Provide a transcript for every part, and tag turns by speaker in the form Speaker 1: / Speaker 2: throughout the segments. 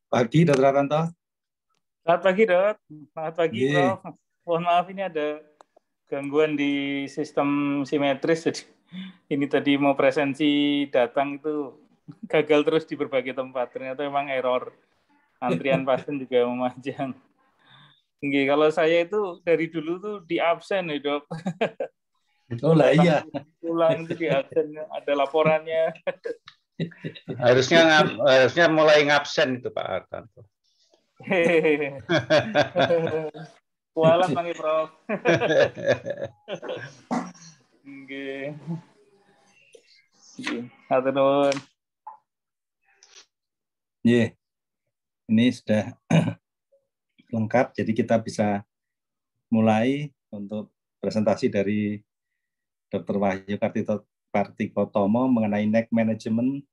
Speaker 1: Pagi, Dr. Aranto.
Speaker 2: Selamat pagi, Dok. Selamat pagi,
Speaker 1: Iya.
Speaker 2: Prof. Mohon maaf, ini ada gangguan di sistem simetris. Jadi ini tadi mau presensi datang itu gagal terus di berbagai tempat. Ternyata memang error. Antrian pasien juga memanjang. Oke, kalau saya itu dari dulu tuh di absen, ya, Dok.
Speaker 1: Oh lah
Speaker 2: Datang
Speaker 1: iya.
Speaker 2: pulang itu di absen, ada laporannya.
Speaker 3: Harusnya mulai ngabsen itu Pak Artanto.
Speaker 2: Kualat mangi, Prof. Oke. Hatur nuwun.
Speaker 1: Iya. Ini sudah lengkap, jadi kita bisa mulai untuk presentasi dari Dr. Wahyu Kartikotomo mengenai neck management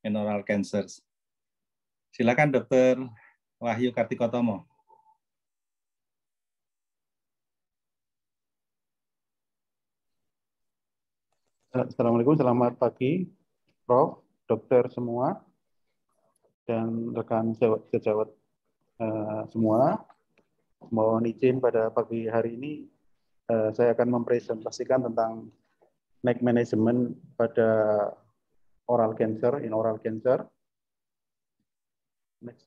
Speaker 1: in oral cancers. Silakan Dr. Wahyu Kartikotomo.
Speaker 4: Assalamualaikum, selamat pagi, Prof, dokter semua, dan rekan sejawat semua. Mohon izin pada pagi hari ini saya akan mempresentasikan tentang neck management pada oral cancer, in oral cancer. Next.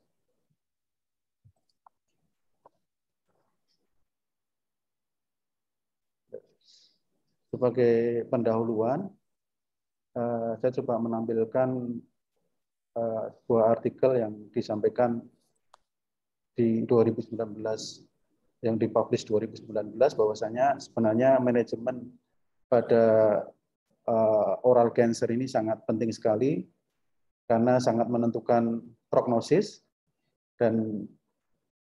Speaker 4: Sebagai pendahuluan, saya coba menampilkan sebuah artikel yang disampaikan di 2019, yang dipublish 2019, bahwasanya sebenarnya manajemen pada oral cancer ini sangat penting sekali karena sangat menentukan prognosis dan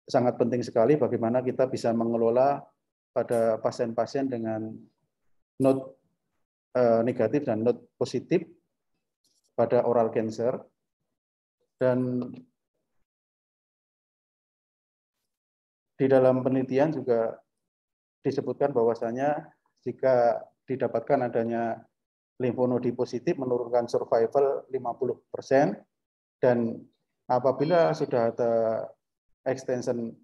Speaker 4: sangat penting sekali bagaimana kita bisa mengelola pada pasien-pasien dengan node negatif dan node positif pada oral cancer. Dan di dalam penelitian juga disebutkan bahwasanya jika didapatkan adanya limfonodi positif menurunkan survival 50%, dan apabila sudah ada extension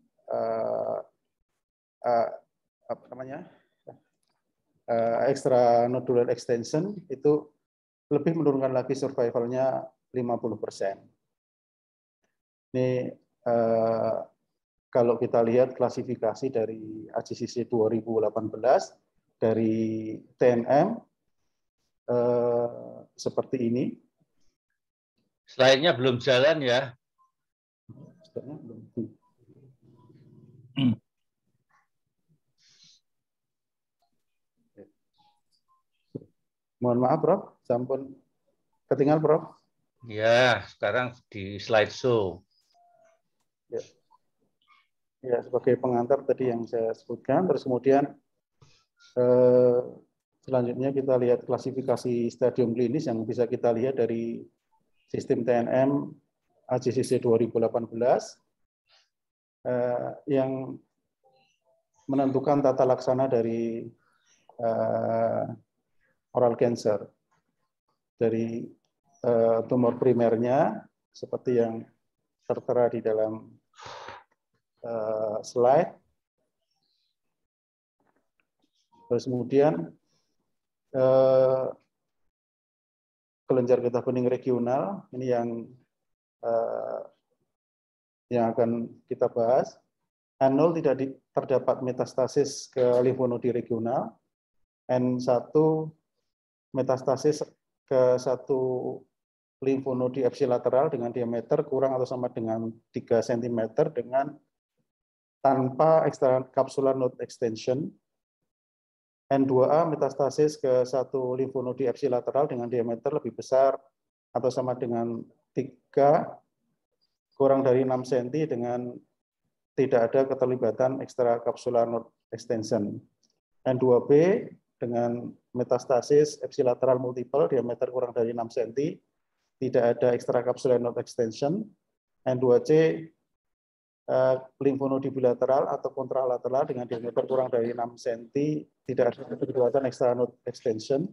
Speaker 4: extranodular extension, itu lebih menurunkan lagi survivalnya 50%. Ini kalau kita lihat klasifikasi dari AJCC 2018 dari TNM seperti ini.
Speaker 3: Slide-nya belum jalan ya.
Speaker 4: Mohon maaf, Prof. Sampun ketinggalan, Prof.
Speaker 3: Ya, sekarang di slideshow.
Speaker 4: Ya. Ya, sebagai pengantar tadi yang saya sebutkan, terus kemudian selanjutnya kita lihat klasifikasi stadium klinis yang bisa kita lihat dari sistem TNM AJCC 2018 yang menentukan tata laksana dari oral cancer. Dari tumor primernya seperti yang tertera di dalam slide. Terus kemudian kelenjar getah bening regional, ini yang akan kita bahas. N0 tidak terdapat metastasis ke limfonodi regional. N1 metastasis ke satu limfonodi epsilateral dengan diameter kurang atau sama dengan 3 cm dengan tanpa extracapsular node extension. N2A metastasis ke satu limfonodi epsilateral dengan diameter lebih besar atau sama dengan 3 kurang dari 6 cm dengan tidak ada keterlibatan extracapsular node extension. N2B dengan metastasis epsilateral multiple diameter kurang dari 6 cm, tidak ada extracapsular node extension. N2C limfonodi bilateral atau kontralateral dengan diameter kurang dari 6 cm, tidak ada keterlibatan extra node extension.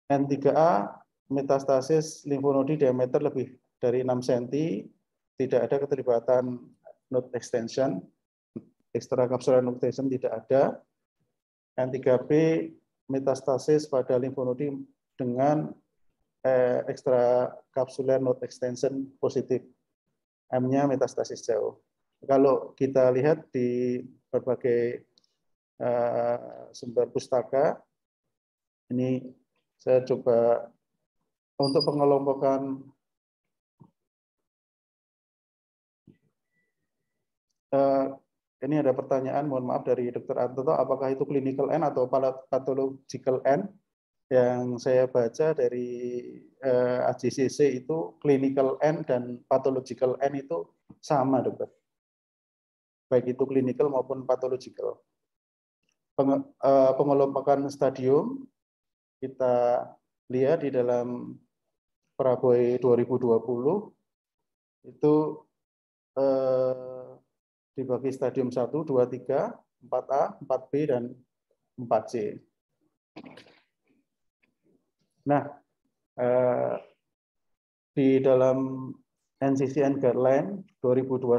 Speaker 4: N3A metastasis limfonodi diameter lebih dari 6 cm, tidak ada keterlibatan node extension, extracapsular node extension tidak ada. N3B metastasis pada limfonodi dengan extracapsular node extension positif. M-nya metastasis jauh. Kalau kita lihat di berbagai sumber pustaka, ini saya coba untuk pengelompokan ini ada pertanyaan, mohon maaf dari Dr. Antoto, apakah itu clinical N atau pathological N? Yang saya baca dari AJCC itu clinical N dan pathological N itu sama, dokter. Baik itu clinical maupun pathological. Pengelompokan stadium kita lihat di dalam Prabowo 2020 itu dibagi stadium 1, 2, 3, 4A, 4B, dan 4C. Nah, di dalam NCCN Guideline 2021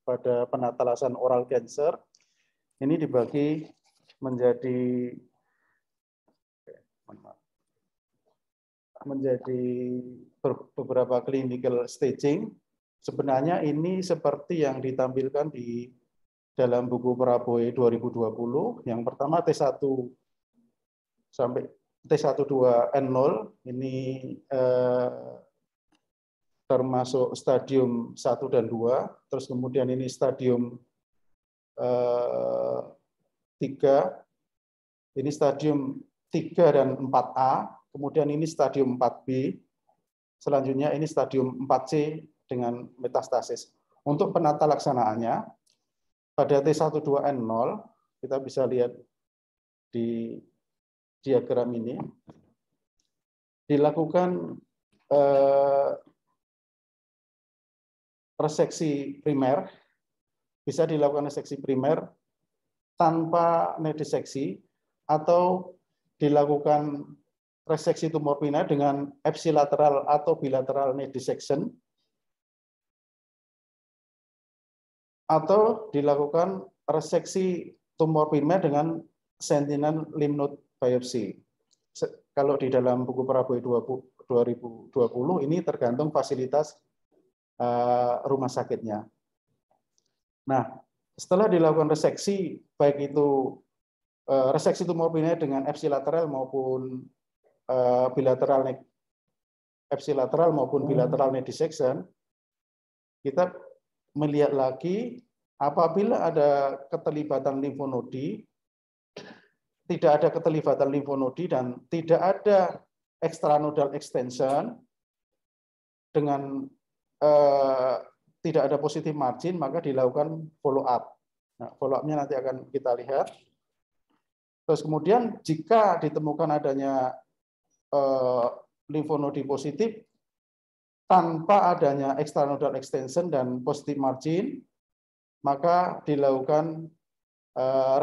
Speaker 4: pada penatalasan oral cancer, ini dibagi menjadi beberapa clinical staging. Sebenarnya ini seperti yang ditampilkan di dalam buku Prabowo 2020. Yang pertama T1 sampai T12N0 ini termasuk stadium 1 dan 2, terus kemudian ini stadium 3, ini stadium 3 dan 4A, kemudian ini stadium 4B, selanjutnya ini stadium 4C dengan metastasis. Untuk penata laksanaannya, pada T12N0, kita bisa lihat di diagram ini, dilakukan reseksi primer, bisa dilakukan reseksi primer tanpa nediseksi, atau dilakukan reseksi tumor pinna dengan ipsilateral atau bilateral nedisection, atau dilakukan reseksi tumor pinna dengan sentinel lymph node biopsy. Kalau di dalam buku Prabowo 2020 ini tergantung fasilitas rumah sakitnya. Nah, setelah dilakukan reseksi, baik itu reseksi tumor pinna dengan ipsilateral maupun bilateral bilateral nedisection, kita melihat lagi apabila ada keterlibatan limfonodi, tidak ada keterlibatan limfonodi dan tidak ada extranodal extension dengan tidak ada positif margin, maka dilakukan follow up. Nah, follow up-nya nanti akan kita lihat. Terus kemudian jika ditemukan adanya limfonodi positif tanpa adanya extranodal extension dan positif margin, maka dilakukan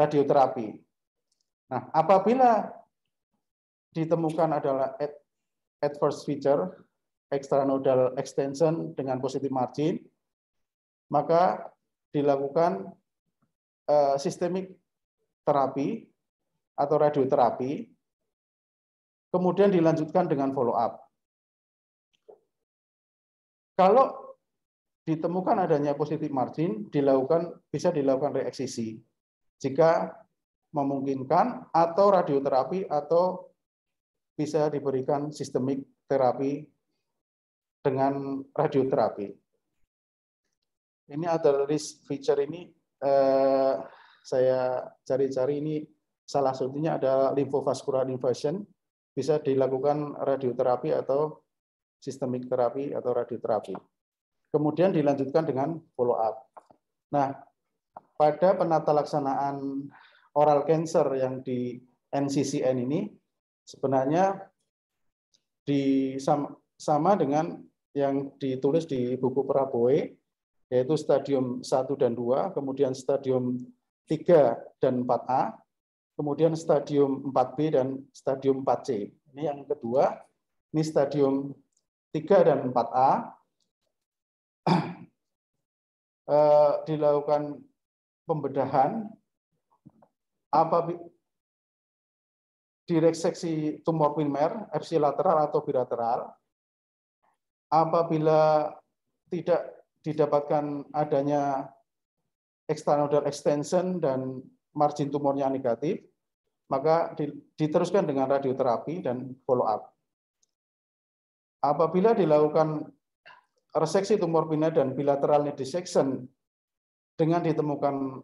Speaker 4: radioterapi. Nah, apabila ditemukan adalah adverse feature extranodal extension dengan positif margin, maka dilakukan sistemik terapi atau radioterapi, kemudian dilanjutkan dengan follow up. Kalau ditemukan adanya positif margin, bisa dilakukan reeksisi jika memungkinkan, atau radioterapi, atau bisa diberikan sistemik terapi dengan radioterapi. Ini ada risk feature ini, saya cari-cari, ini salah satunya ada lymphovascular invasion, bisa dilakukan radioterapi atau sistemik terapi atau radioterapi. Kemudian dilanjutkan dengan follow up. Nah, pada penata laksanaan oral cancer yang di NCCN ini sebenarnya sama dengan yang ditulis di buku Prabowo, yaitu stadium 1 dan 2, kemudian stadium 3 dan 4A, kemudian stadium 4B dan stadium 4C. Ini yang kedua, ini stadium 3 dan 4A, dilakukan pembedahan di reseksi tumor primer, ipsilateral atau bilateral, apabila tidak didapatkan adanya extranodal extension dan margin tumornya negatif, maka diteruskan dengan radioterapi dan follow up. Apabila dilakukan reseksi tumor primer dan bilateral dissection dengan ditemukan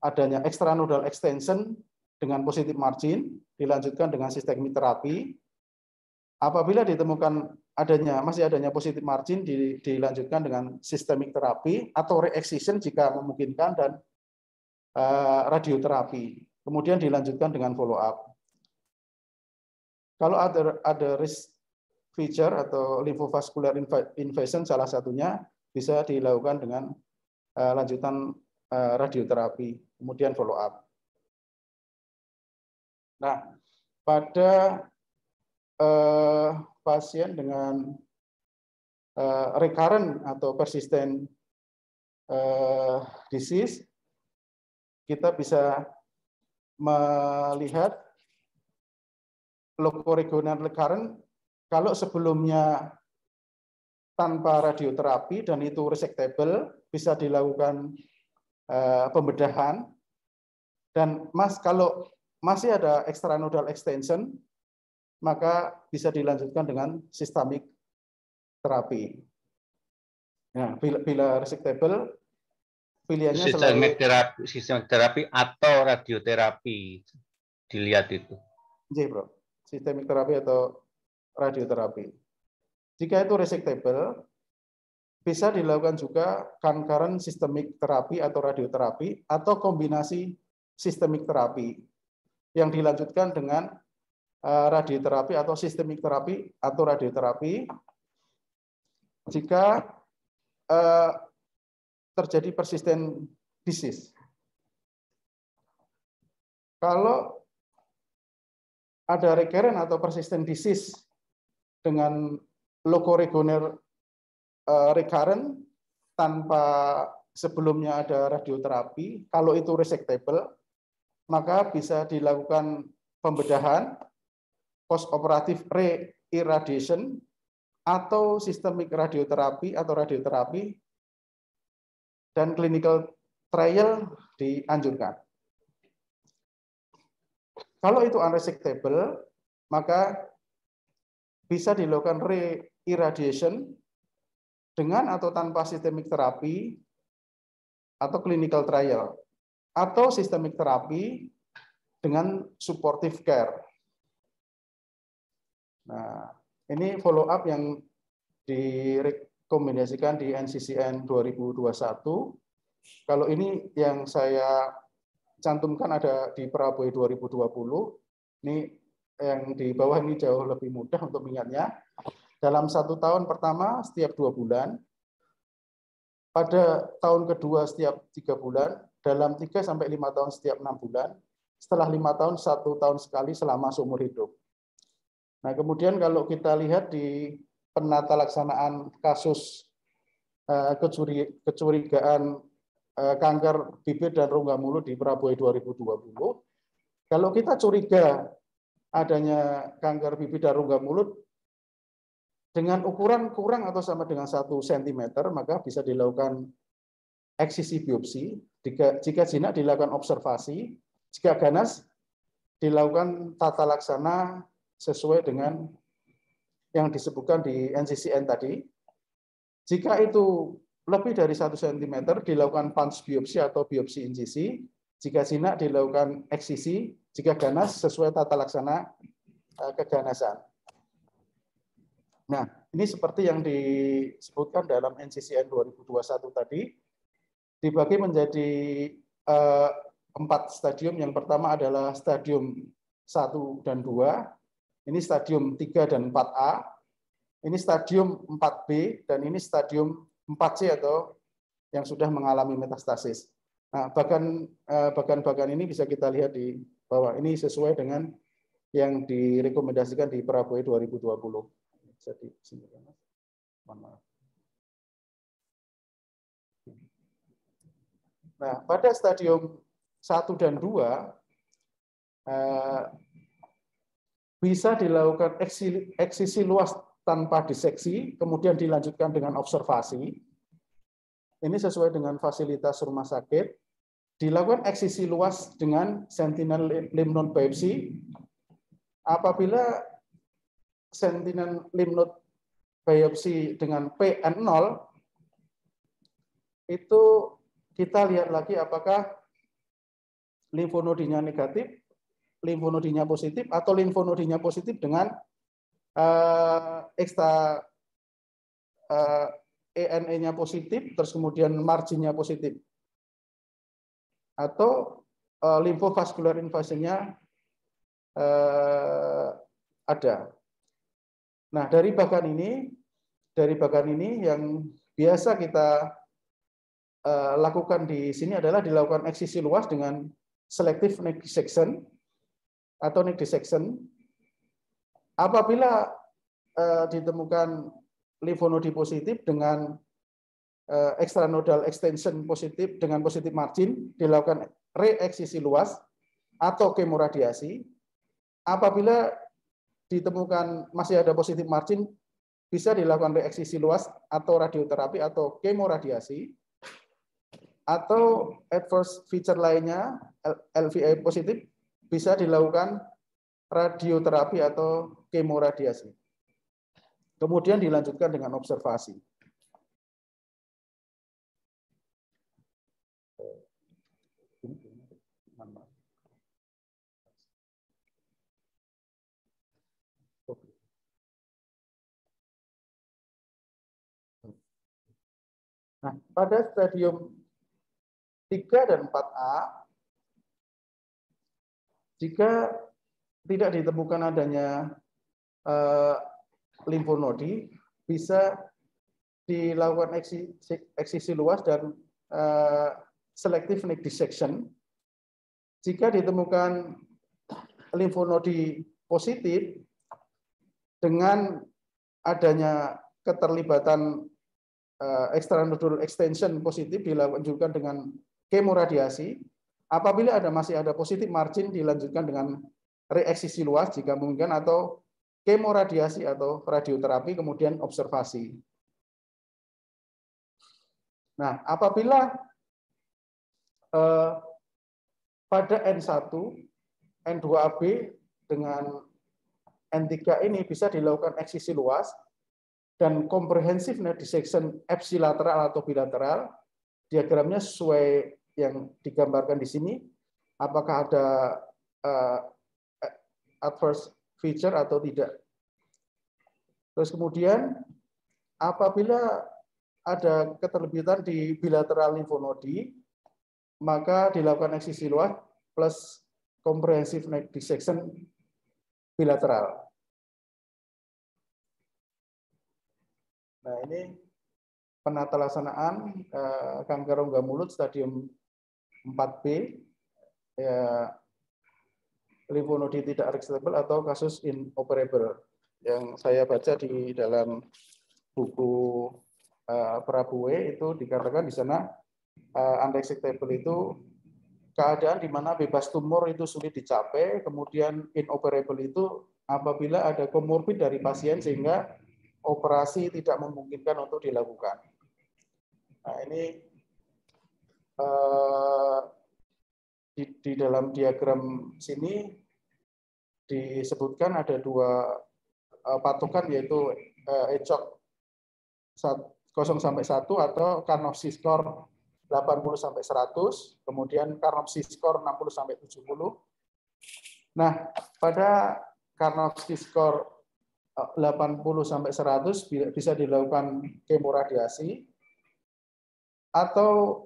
Speaker 4: adanya extranodal extension dengan positif margin, dilanjutkan dengan systemic terapi. Apabila ditemukan masih adanya positif margin, dilanjutkan dengan systemic terapi atau re-excision jika memungkinkan, dan radioterapi. Kemudian dilanjutkan dengan follow up. Kalau ada risk feature atau lymphovascular invasion, salah satunya bisa dilakukan dengan lanjutan radioterapi, kemudian follow up. Nah, pada pasien dengan recurrent atau persistent disease, kita bisa melihat locoregional recurrent kalau sebelumnya tanpa radioterapi dan itu resectable, bisa dilakukan pembedahan, dan kalau masih ada extranodal extension, maka bisa dilanjutkan dengan systemic terapi. Nah, bila resectable, pilihannya
Speaker 3: sistemik terapi atau radioterapi dilihat itu.
Speaker 4: Iya, Bro. Sistemik terapi atau radioterapi. Jika itu resectable, bisa dilakukan juga concurrent systemic terapi atau radioterapi atau kombinasi systemic terapi yang dilanjutkan dengan radioterapi atau sistemik terapi atau radioterapi jika terjadi persistent disease. Kalau ada recurrent atau persistent disease dengan locoregional recurrent tanpa sebelumnya ada radioterapi, kalau itu resectable, maka bisa dilakukan pembedahan, post-operative re-irradiation, atau sistemik radioterapi atau radioterapi, dan clinical trial dianjurkan. Kalau itu unresectable, maka bisa dilakukan re-irradiation dengan atau tanpa sistemik terapi atau clinical trial, atau sistemik terapi dengan supportive care. Nah, ini follow up yang direkomendasikan di NCCN 2021. Kalau ini yang saya cantumkan ada di Prabowo 2020. Ini yang di bawah ini jauh lebih mudah untuk mengingatnya. Dalam 1 tahun pertama setiap 2 bulan, pada tahun kedua setiap 3 bulan, dalam 3 sampai 5 tahun setiap 6 bulan, setelah 5 tahun 1 tahun sekali selama seumur hidup. Nah, kemudian kalau kita lihat di penata laksanaan kasus kecurigaan kanker bibir dan rongga mulut di Prabowo 2020, kalau kita curiga adanya kanker bibir dan rongga mulut dengan ukuran kurang atau sama dengan 1 cm, maka bisa dilakukan eksisi biopsi. Jika jinak dilakukan observasi, jika ganas dilakukan tata laksana sesuai dengan yang disebutkan di NCCN tadi. Jika itu lebih dari 1 cm, dilakukan punch biopsi atau biopsi insisi. Jika jinak dilakukan eksisi, jika ganas sesuai tata laksana keganasan. Nah, ini seperti yang disebutkan dalam NCCN 2021 tadi, dibagi menjadi 4 stadium. Yang pertama adalah stadium 1 dan 2. Ini stadium 3 dan 4A. Ini stadium 4B, dan ini stadium 4C atau yang sudah mengalami metastasis. Nah, bagan-bagan ini bisa kita lihat di bawah. Ini sesuai dengan yang direkomendasikan di Prabowo 2020. Jadi, mohon maaf. Nah, pada stadium 1 dan 2 bisa dilakukan eksisi luas tanpa diseksi, kemudian dilanjutkan dengan observasi. Ini sesuai dengan fasilitas rumah sakit. Dilakukan eksisi luas dengan sentinel lymph node biopsy. Apabila sentinel lymph node biopsy dengan PN0, itu kita lihat lagi apakah limfonodinya negatif, limfonodinya positif, atau limfonodinya positif dengan ekstra ENE-nya positif, terus kemudian marginnya positif. Atau limfovascular invasion-nya ada. Nah, dari bagan ini yang biasa kita lakukan di sini adalah dilakukan eksisi luas dengan selective neck dissection atau neck dissection. Apabila ditemukan limfonodi positif dengan extranodal extension positif dengan positif margin, dilakukan reeksisi luas atau kemoradiasi. Apabila ditemukan masih ada positif margin, bisa dilakukan reeksisi luas atau radioterapi atau kemoradiasi. Atau adverse feature lainnya, LVI positif, bisa dilakukan radioterapi atau kemoradiasi. Kemudian dilanjutkan dengan observasi. Nah, pada stadium 3 dan 4A, jika tidak ditemukan adanya limfonodi, bisa dilakukan eksisi luas dan selective neck dissection. Jika ditemukan limfonodi positif dengan adanya keterlibatan extranodal extension positif, dilanjutkan dengan kemoradiasi. Apabila masih ada positif margin, dilanjutkan dengan reeksisi luas jika mungkin, atau kemoradiasi atau radioterapi, kemudian observasi. Nah, apabila pada N1, N2AB dengan N3 ini bisa dilakukan eksisi luas dan comprehensive neck dissection ipsilateral atau bilateral. Diagramnya sesuai yang digambarkan di sini. Apakah ada adverse feature atau tidak. Terus kemudian apabila ada keterlibatan di bilateral limfonodi, maka dilakukan eksisi luas plus comprehensive neck dissection bilateral. Nah, ini penata laksanaan kanker rongga mulut stadium 4B, ya, limfonodi tidak resectable atau kasus inoperable. Yang saya baca di dalam buku Prabhuwe itu dikatakan di sana unresectable itu keadaan di mana bebas tumor itu sulit dicapai, kemudian inoperable itu apabila ada komorbid dari pasien sehingga operasi tidak memungkinkan untuk dilakukan. Nah, ini di dalam diagram sini disebutkan ada dua patokan, yaitu ECOG 0-1 atau Karnofsky score 80-100, kemudian Karnofsky score 60-70. Nah, pada Karnofsky score 80-100 bisa dilakukan kemoradiasi atau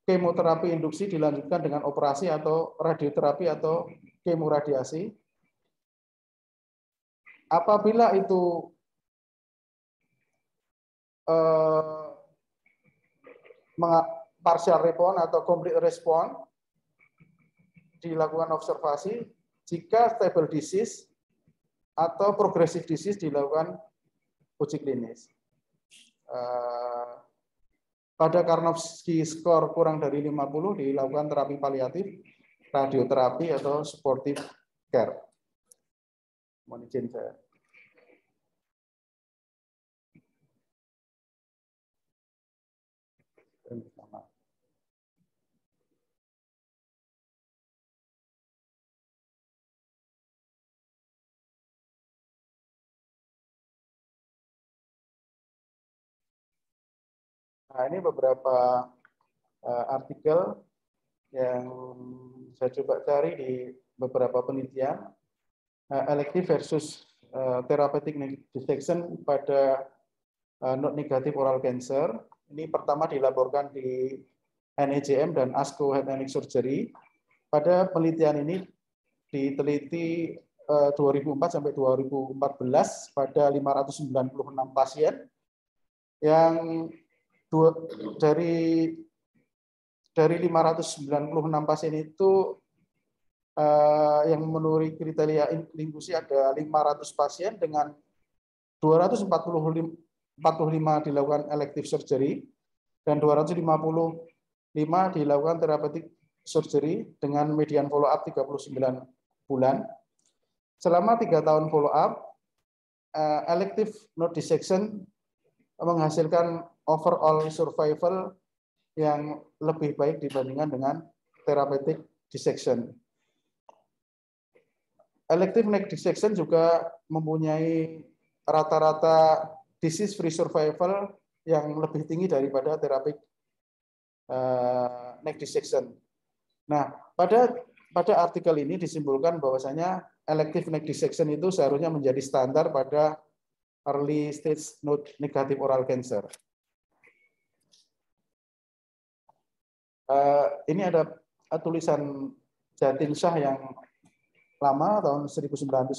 Speaker 4: kemoterapi induksi dilanjutkan dengan operasi atau radioterapi atau kemoradiasi. Apabila itu partial response atau complete response, dilakukan observasi. Jika stable disease atau progressive disease, dilakukan uji klinis. pada Karnofsky skor kurang dari 50 dilakukan terapi paliatif, radioterapi atau supportive care. Mohon izin saya. Nah, ini beberapa artikel yang saya coba cari di beberapa penelitian, elective versus therapeutic dissection pada node negatif oral cancer. Ini pertama dilaporkan di NEJM dan ASCO Head and Neck Surgery. Pada penelitian ini diteliti 2004 sampai 2014 pada 596 pasien yang dari 596 pasien itu yang memenuhi kriteria inklusi ada 500 pasien dengan 245 dilakukan elective surgery dan 255 dilakukan therapeutic surgery dengan median follow up 39 bulan. Selama 3 tahun follow up, elective node dissection menghasilkan overall survival yang lebih baik dibandingkan dengan therapeutic dissection. Elective neck dissection juga mempunyai rata-rata disease free survival yang lebih tinggi daripada therapeutic neck dissection. Nah, pada artikel ini disimpulkan bahwasanya elective neck dissection itu seharusnya menjadi standar pada early stage node negative oral cancer. Ini ada tulisan Jatinsyah yang lama tahun 1990.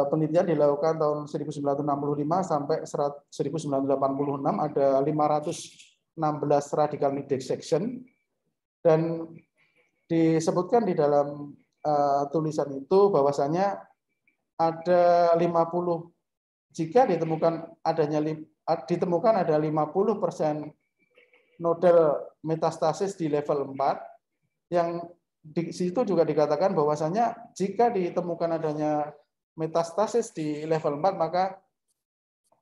Speaker 4: Penelitian dilakukan tahun 1965 sampai 1986, ada 516 radical neck dissection, dan disebutkan di dalam tulisan itu bahwasanya ada 50, jika ditemukan ada 50% nodal metastasis di level 4, yang di situ juga dikatakan bahwasanya jika ditemukan adanya metastasis di level 4, maka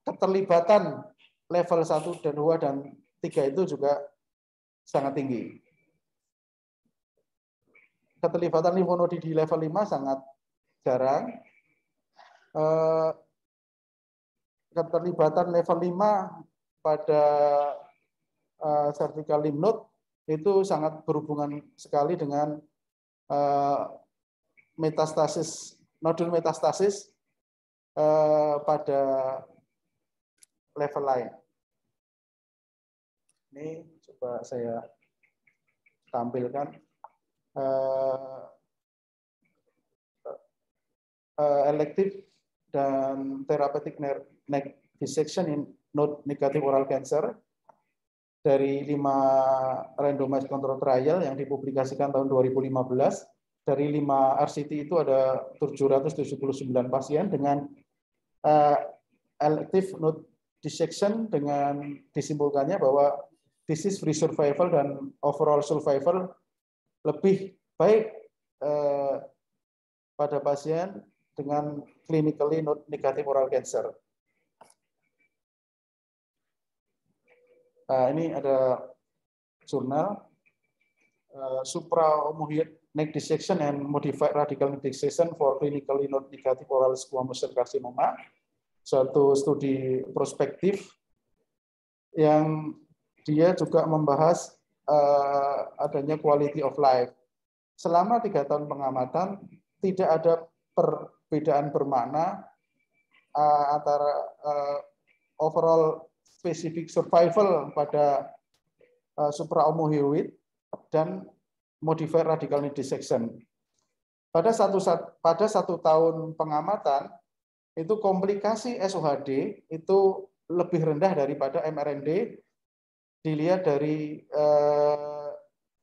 Speaker 4: keterlibatan level 1 dan 2 dan 3 itu juga sangat tinggi. Keterlibatan limfonodi di level 5 sangat jarang. Keterlibatan level 5 pada cervical lymph node itu sangat berhubungan sekali dengan metastasis, nodul metastasis pada level lain. Ini coba saya tampilkan. Elective dan therapeutic neck dissection in node negative oral cancer dari 5 randomized control trial yang dipublikasikan tahun 2015. Dari 5 RCT itu ada 779 pasien dengan elective node dissection, dengan disimpulkannya bahwa disease free survival dan overall survival lebih baik pada pasien dengan clinically node negative oral cancer. Ini ada jurnal supraomohyoid neck dissection and modified radical neck dissection for clinically node negative oral squamous cell carcinoma, suatu studi prospektif yang dia juga membahas adanya quality of life. Selama 3 tahun pengamatan tidak ada perbedaan bermakna antara overall specific survival pada supraomohyoid dan modified radical neck dissection. Pada 1 tahun pengamatan itu komplikasi SOHD itu lebih rendah daripada MRND, dilihat dari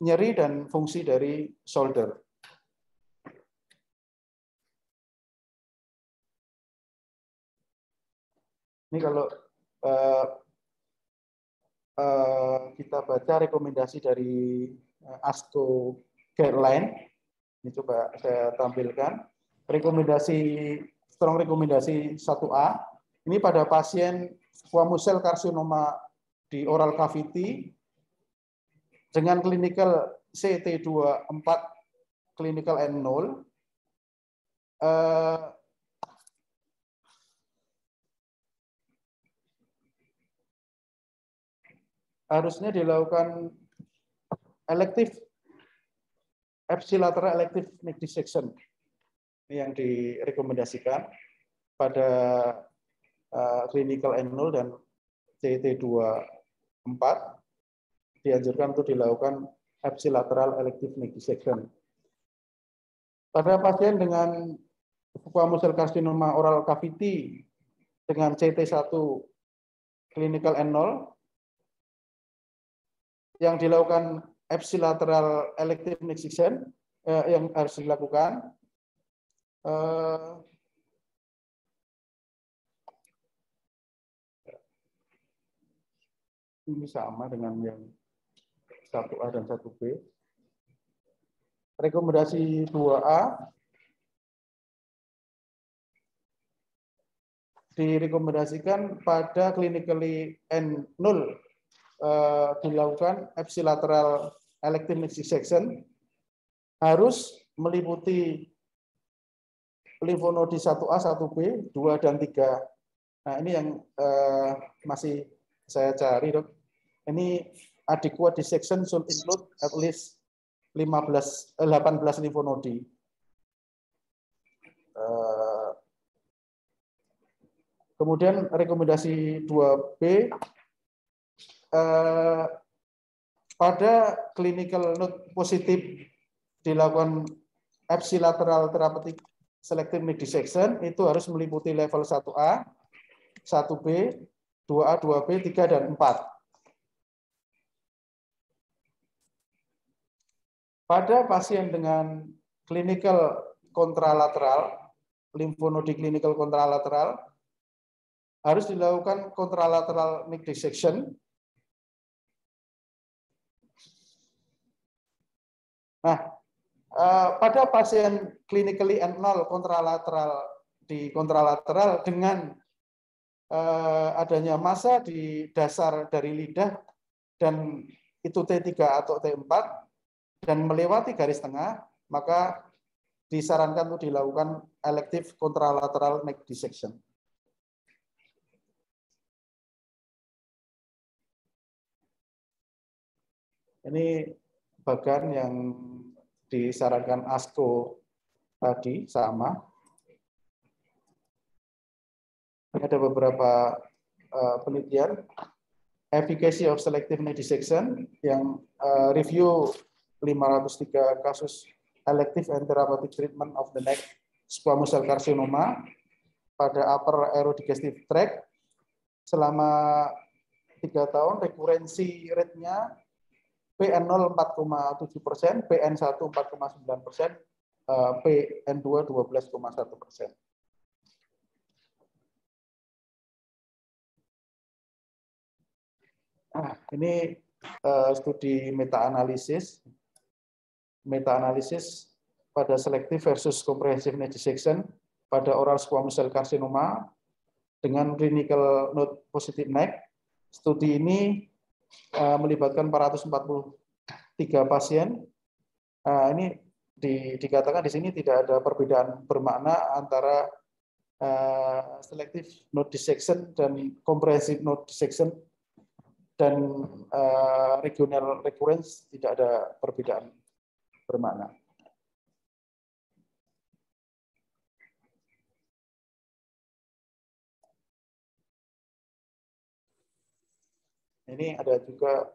Speaker 4: nyeri dan fungsi dari shoulder. Ini kalau kita baca rekomendasi dari ASCO guideline. Ini coba saya tampilkan. Strong rekomendasi 1A. Ini pada pasien squamous cell carcinoma di oral cavity dengan clinical CT24, clinical N0. Harusnya dilakukan ipsilateral elective neck dissection yang direkomendasikan pada clinical N0 dan CT24 dianjurkan untuk dilakukan ipsilateral elective neck dissection. Pada pasien dengan squamous cell carcinoma oral cavity dengan CT1 clinical N0 yang dilakukan ipsilateral elective neck dissection yang harus dilakukan ini sama dengan yang 1A dan 1B. Rekomendasi 2A direkomendasikan pada clinically N0 dilakukan ipsilateral elective neck dissection harus meliputi limfonodi 1A, 1B, 2 dan 3. Nah, ini yang masih saya cari, Dok. Ini adequate dissection should include at least 18 limfonodi. Kemudian rekomendasi 2B pada clinical node positif dilakukan ipsilateral therapeutic selective neck dissection itu harus meliputi level 1A, 1B, 2A, 2B, 3 dan 4. Pada pasien dengan clinical kontralateral, limfonodi clinical kontralateral harus dilakukan kontralateral neck dissection. Nah, pada pasien clinically N0 kontralateral di kontralateral dengan adanya massa di dasar dari lidah dan itu T3 atau T4 dan melewati garis tengah, maka disarankan untuk dilakukan elective kontralateral neck dissection. Ini bagan yang disarankan ASCO tadi sama. Ada beberapa penelitian efficacy of selective neck dissection yang review 503 kasus elective and therapeutic treatment of the neck squamous cell carcinoma pada upper aerodigestive tract selama 3 tahun. Rekurensi rate-nya PN0 4,7%, PN1 4,9%, PN2 12,1%. Nah, ini studi meta-analisis pada selective versus comprehensive neck dissection pada oral squamous cell carcinoma dengan clinical node positive neck. Studi ini melibatkan 443 pasien. Ini dikatakan di sini tidak ada perbedaan bermakna antara selective node dissection dan comprehensive node dissection dan regional recurrence, tidak ada perbedaan bermakna. Ini ada juga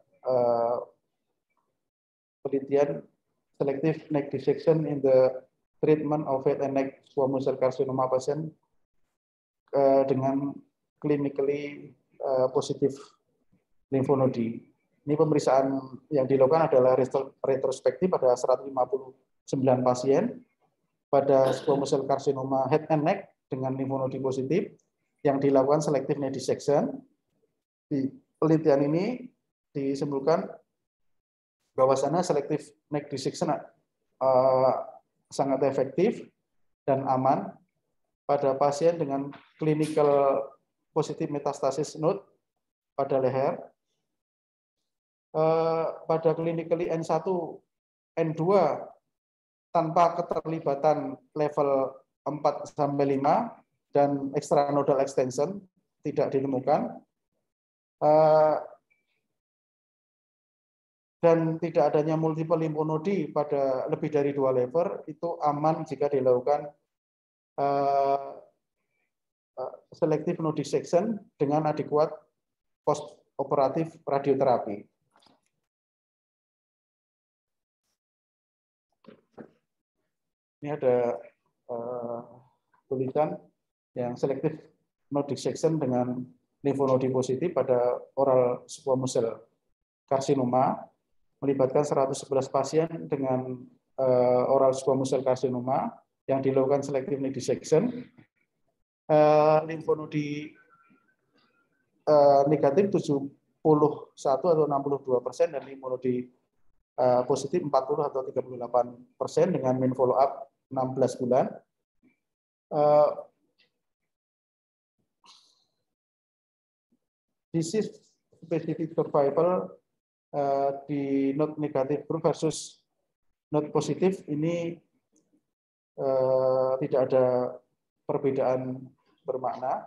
Speaker 4: penelitian selective neck dissection in the treatment of head and neck squamous cell carcinoma patient dengan clinically positif limfonodi. Ini pemeriksaan yang dilakukan adalah retrospektif pada 159 pasien pada squamous cell carcinoma head and neck dengan limfonodi positif yang dilakukan selective neck dissection. Di penelitian ini disimpulkan bahwasannya selective neck dissection sangat efektif dan aman pada pasien dengan clinical positif metastasis node pada leher. Pada clinically N1, N2 tanpa keterlibatan level 4-5 dan extranodal extension tidak ditemukan. Dan tidak adanya multiple lymphnode pada lebih dari 2 level itu aman jika dilakukan selective node dissection dengan adekuat post operatif radioterapi. Ini ada tulisan yang selective node dissection dengan lymphnode positif pada oral squamous cell carcinoma melibatkan 111 pasien dengan oral squamous cell carcinoma yang dilakukan selective node dissection. Lymphnode negatif 71 atau 62% dan lymphnode positif 40 atau 38% dengan mean follow up 16 bulan. Disease specific survival di node negatif group versus node positif ini tidak ada perbedaan bermakna.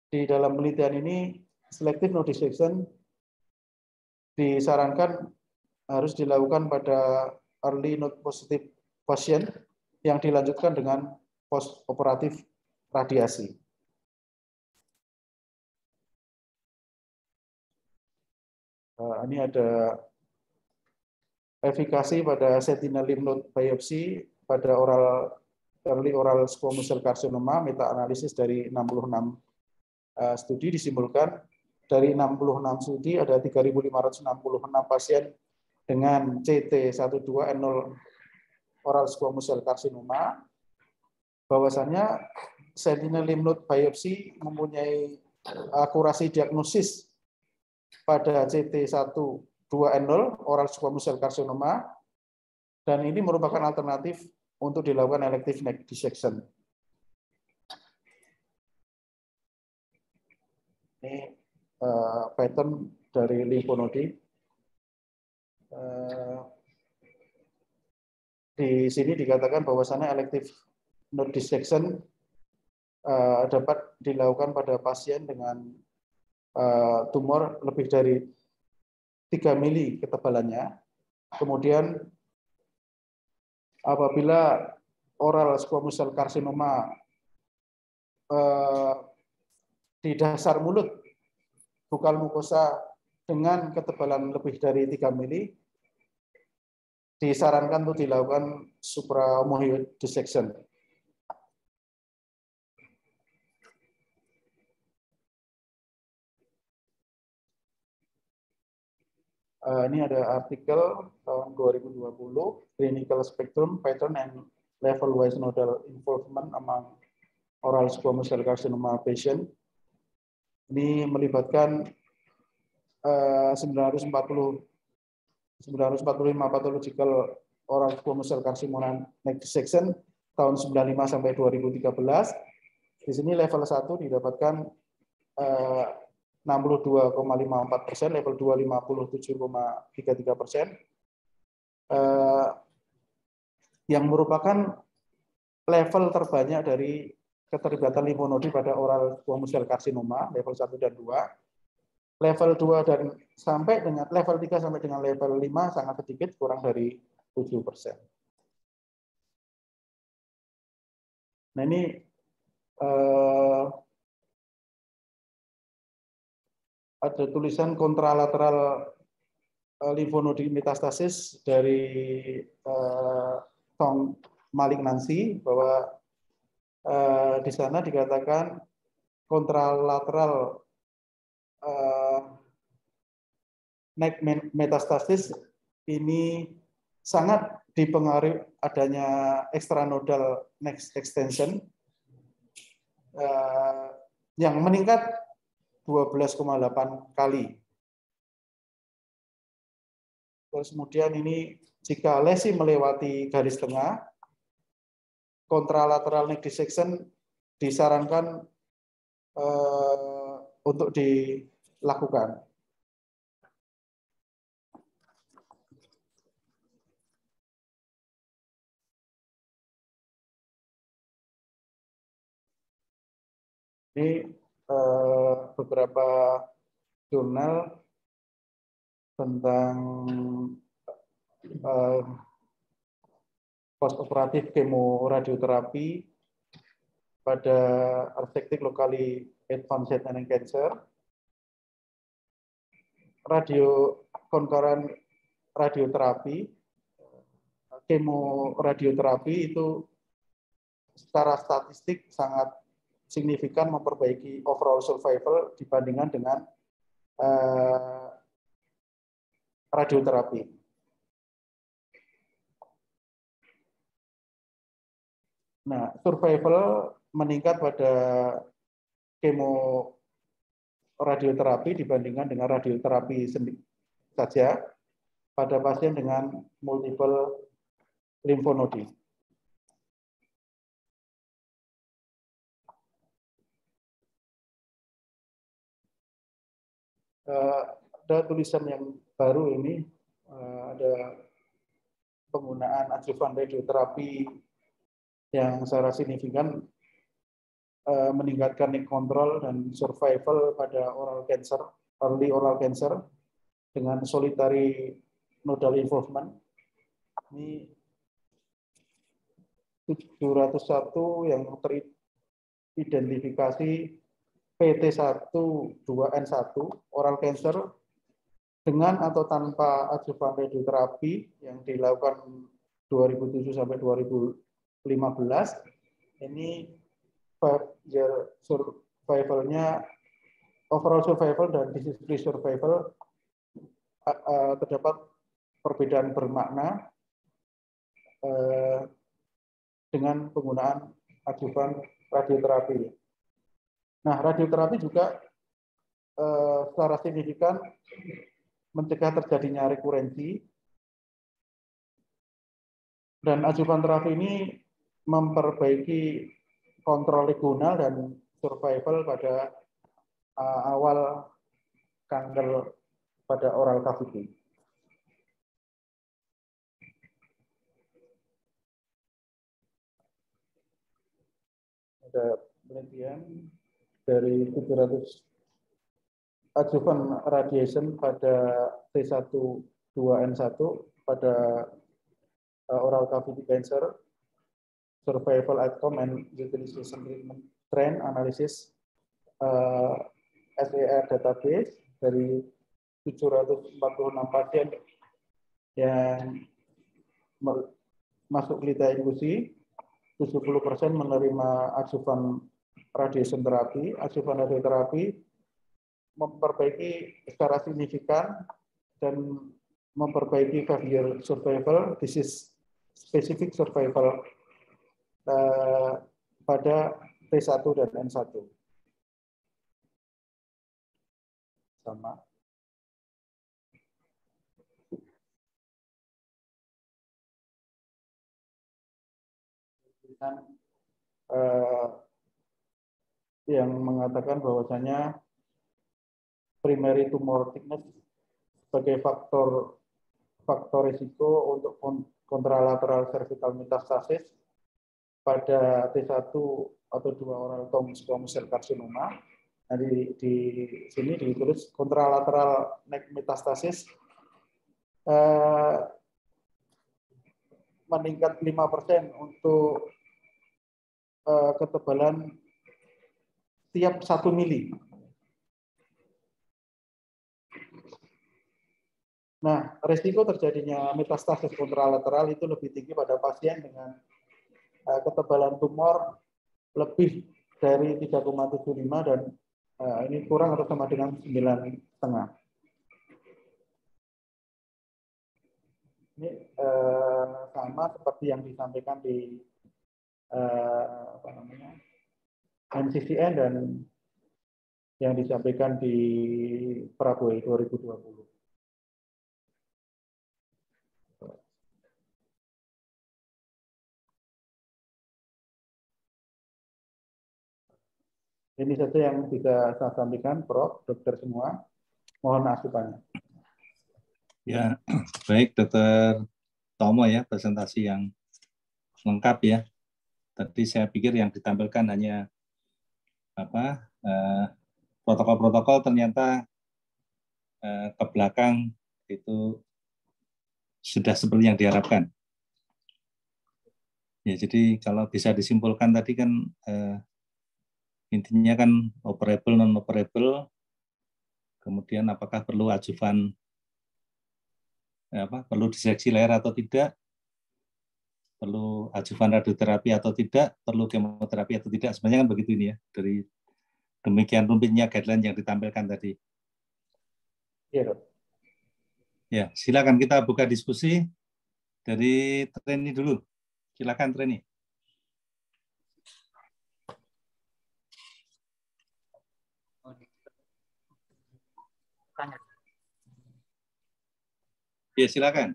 Speaker 4: Di dalam penelitian ini selective node dissection disarankan harus dilakukan pada early node positive patient yang dilanjutkan dengan post operatif radiasi. Ini ada efikasi pada sentinel lymph node biopsi pada early oral squamous cell carcinoma. Meta analisis dari 66 studi disimpulkan dari 66 studi ada 3.566 pasien dengan CT12N0 oral squamous cell carcinoma. Bahwasannya sentinel lymph node biopsi mempunyai akurasi diagnosis pada CT12N0 oral squamous cell carcinoma dan ini merupakan alternatif untuk dilakukan elective neck dissection. Ini pattern dari lymphnode. Di sini dikatakan bahwasannya elective node dissection dapat dilakukan pada pasien dengan tumor lebih dari 3 mili ketebalannya. Kemudian apabila oral squamous cell carcinoma di dasar mulut bukal mukosa dengan ketebalan lebih dari 3 mili, disarankan untuk dilakukan supraomohyoid dissection. Ini ada artikel tahun 2020, Clinical Spectrum Pattern and Level-Wise Nodal Involvement Among Oral Squamous Cell Carcinoma Patient. Ini melibatkan 945 pathological oral squamous cell carcinoma neck dissection tahun 95 sampai 2013. Di sini level 1 didapatkan 62,54%, level 2 57,33%, yang merupakan level terbanyak dari keterlibatan lymphnode pada oral squamous cell carcinoma level 1 dan 2. Level 2 dan sampai dengan level 3 sampai dengan level 5 sangat sedikit, kurang dari 7%. Nah, ini ada tulisan kontralateral lymphnode metastasis dari Tong malignancy, bahwa di sana dikatakan kontralateral neck metastasis ini sangat dipengaruhi adanya extranodal neck extension yang meningkat 12,8 kali Terus kemudian ini jika lesi melewati garis tengah, contralateral neck dissection disarankan untuk dilakukan. Ini beberapa jurnal tentang post-operatif kemoradioterapi pada resected locally advanced head and neck cancer, concurrent radioterapi, kemoradioterapi itu secara statistik sangat signifikan memperbaiki overall survival dibandingkan dengan radioterapi. Nah, survival meningkat pada kemoradioterapi dibandingkan dengan radioterapi saja pada pasien dengan multiple limfonodi. Ada tulisan yang baru ini, ada penggunaan adjuvan radioterapi yang secara signifikan meningkatkan neck control dan survival pada oral cancer, early oral cancer dengan solitary nodal involvement. Ini 701 yang teridentifikasi PT12N1 oral cancer dengan atau tanpa adjuvan radioterapi yang dilakukan 2007 sampai 2015. Ini 5-year survival-nya, overall survival dan disease-free survival terdapat perbedaan bermakna dengan penggunaan adjuvan radioterapi. Nah, radioterapi juga secara signifikan mencegah terjadinya rekurensi, dan adjuvan terapi ini memperbaiki kontrol regional dan survival pada awal kanker pada oral cavity. Ada penelitian dari 700 adjuvan radiation pada T12N1 pada oral cavity cancer, survival outcome and utilization treatment trend analysis SER database dari 746 pasien yang masuk pelita infusi, 70% menerima adjuvan radiation terapi. Adjuvan radioterapi memperbaiki secara signifikan dan memperbaiki 5-year survival, disease specific survival pada T1 dan N1. Sama. Yang mengatakan bahwasanya primary tumor thickness sebagai faktor risiko untuk contralateral cervical metastasis pada T1 atau 2 oral squamous cell carcinoma. Nah, di sini ditulis contralateral neck metastasis meningkat 5% untuk ketebalan tiap 1 mili. Nah, risiko terjadinya metastasis kontralateral itu lebih tinggi pada pasien dengan ketebalan tumor lebih dari 3,75 dan ini kurang atau sama dengan 9,5. Ini sama seperti yang disampaikan di NCCN dan yang disampaikan di Prabowo 2020. Ini saja yang bisa saya sampaikan, Prof, dokter semua. Mohon masukannya.
Speaker 1: Ya, baik Dokter Tomo ya, presentasi yang lengkap ya. Tadi saya pikir yang ditampilkan hanya protokol-protokol, ternyata ke belakang itu sudah seperti yang diharapkan. Ya, jadi kalau bisa disimpulkan tadi kan intinya kan operable, non-operable, kemudian apakah perlu ajuvan, perlu diseleksi layar atau tidak, perlu ajuvan radioterapi atau tidak, perlu kemoterapi atau tidak. Sebenarnya kan begitu ini ya, dari demikian rumitnya guideline yang ditampilkan tadi.
Speaker 4: Iya, Dok.
Speaker 1: Ya, silakan kita buka diskusi dari Treni dulu. Silakan Treni. Ya, silakan.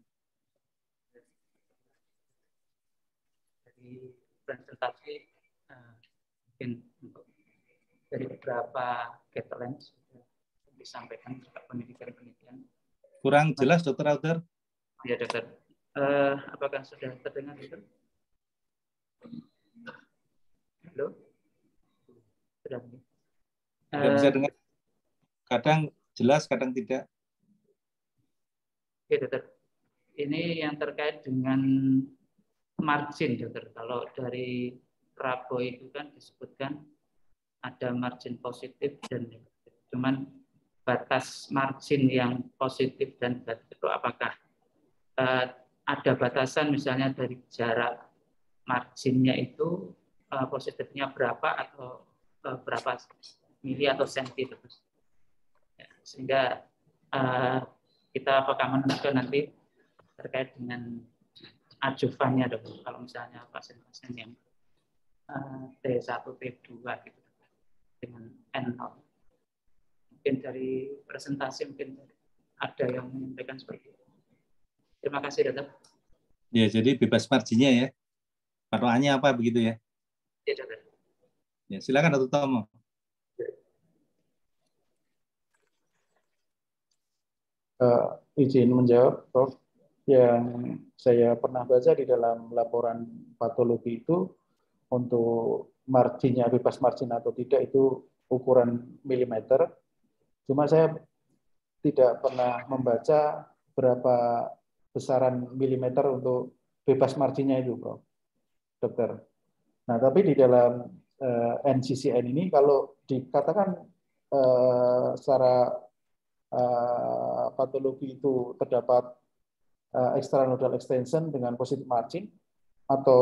Speaker 5: Dari presentasi mungkin untuk dari beberapa guideline sudah disampaikan juga penelitian.
Speaker 1: Kurang jelas, Dokter Auter?
Speaker 5: Ya, Dokter. Apakah sudah terdengar, Dokter? Halo? Sudah.
Speaker 1: Tidak bisa dengar. Kadang jelas, kadang tidak.
Speaker 5: Oke, Dokter. Ini yang terkait dengan margin, Dokter. Kalau dari Rabo itu kan disebutkan ada margin positif dan negatif. Cuman batas margin yang positif dan negatif itu apakah ada batasan misalnya dari jarak marginnya itu positifnya berapa atau berapa mili atau senti, Dokter? Ya, sehingga kita apakah menentukan nanti terkait dengan ajuvannya, Dokter, kalau misalnya pasien-pasien yang T1, T2 gitu dengan N0. Mungkin dari presentasi mungkin ada yang menyampaikan seperti itu. Terima kasih, Dokter.
Speaker 1: Ya, jadi bebas marginnya ya. Patokannya apa begitu ya?
Speaker 5: Ya, Dokter.
Speaker 1: Ya, silakan Dokter Tomo.
Speaker 4: Izin menjawab, Prof. Yang saya pernah baca di dalam laporan patologi itu, untuk marginnya bebas margin atau tidak itu ukuran milimeter. Cuma saya tidak pernah membaca berapa besaran milimeter untuk bebas marginnya itu, Prof. Dokter. Nah, tapi di dalam NCCN ini kalau dikatakan secara patologi itu terdapat extranodal extension dengan positive margin atau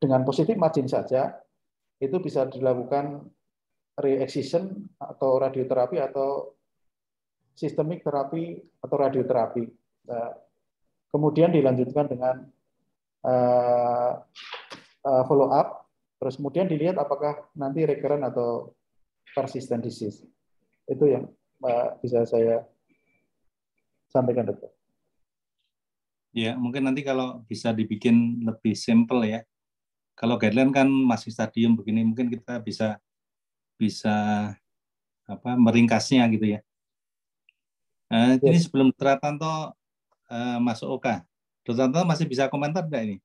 Speaker 4: dengan positive margin saja, itu bisa dilakukan re-excision atau radioterapi atau sistemik terapi atau radioterapi. Nah, kemudian dilanjutkan dengan follow up, terus kemudian dilihat apakah nanti recurrent atau persistent disease. Itu yang bisa saya sampaikan, Dokter.
Speaker 1: Ya, mungkin nanti kalau bisa dibikin lebih simple ya. Kalau guideline kan masih stadium begini, mungkin kita bisa meringkasnya gitu ya. Ini sebelum Dr. Tanto masuk OK. Dr. Tanto masih bisa komentar enggak ini?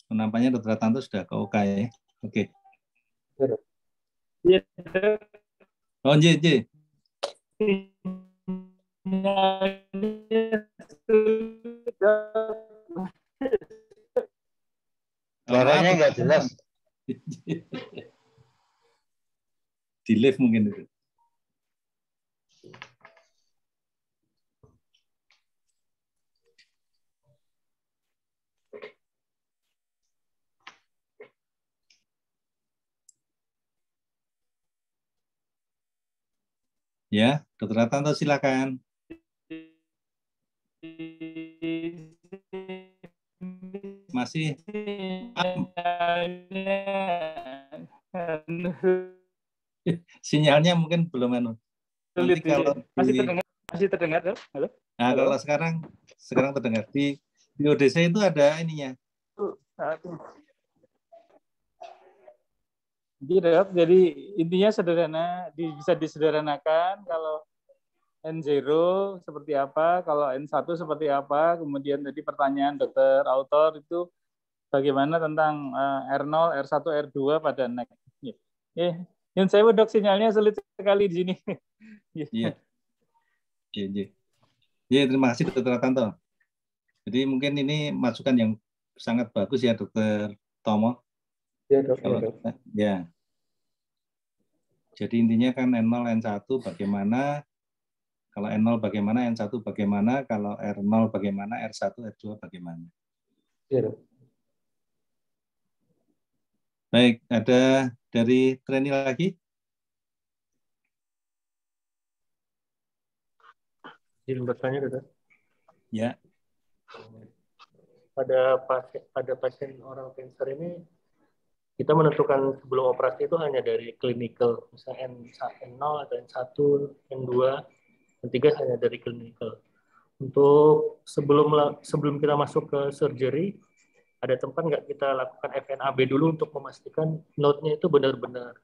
Speaker 1: Nampaknya Dr. Tanto sudah ke OK ya. Oke.
Speaker 2: Iya.
Speaker 1: Oh, J.
Speaker 3: Suaranya nggak jelas.
Speaker 1: Di live mungkin itu. Ya, Dr. Tanto silakan. Masih sinyalnya mungkin belum Nanti kalau
Speaker 2: masih terdengar, Halo?
Speaker 1: Nah,
Speaker 2: Halo?
Speaker 1: kalau sekarang terdengar di ODC itu ada ininya.
Speaker 2: Jadi intinya sederhana, bisa disederhanakan kalau N0 seperti apa, kalau N1 seperti apa, kemudian tadi pertanyaan dokter autor itu bagaimana tentang R0, R1, R2 pada NEC. Yang saya dok sinyalnya sulit sekali di sini.
Speaker 1: Iya. Iya, terima kasih Dokter Tanto. Jadi mungkin ini masukan yang sangat bagus ya Dokter Tomo.
Speaker 4: Ya, Dok.
Speaker 1: Ya. Jadi intinya kan N0, N1 bagaimana, kalau N0 bagaimana, N1 bagaimana, kalau R0 bagaimana, R1, R2 bagaimana.
Speaker 4: Ya, Dok.
Speaker 1: Baik, ada dari Treni lagi?
Speaker 6: Izin bertanya, Dokter.
Speaker 1: Ya.
Speaker 6: Pada pasien oral cancer ini kita menentukan sebelum operasi itu hanya dari clinical, misalnya N0 atau N1, N2, N3 hanya dari clinical. Untuk sebelum kita masuk ke surgery, ada tempat nggak kita lakukan FNAB dulu untuk memastikan node-nya itu benar-benar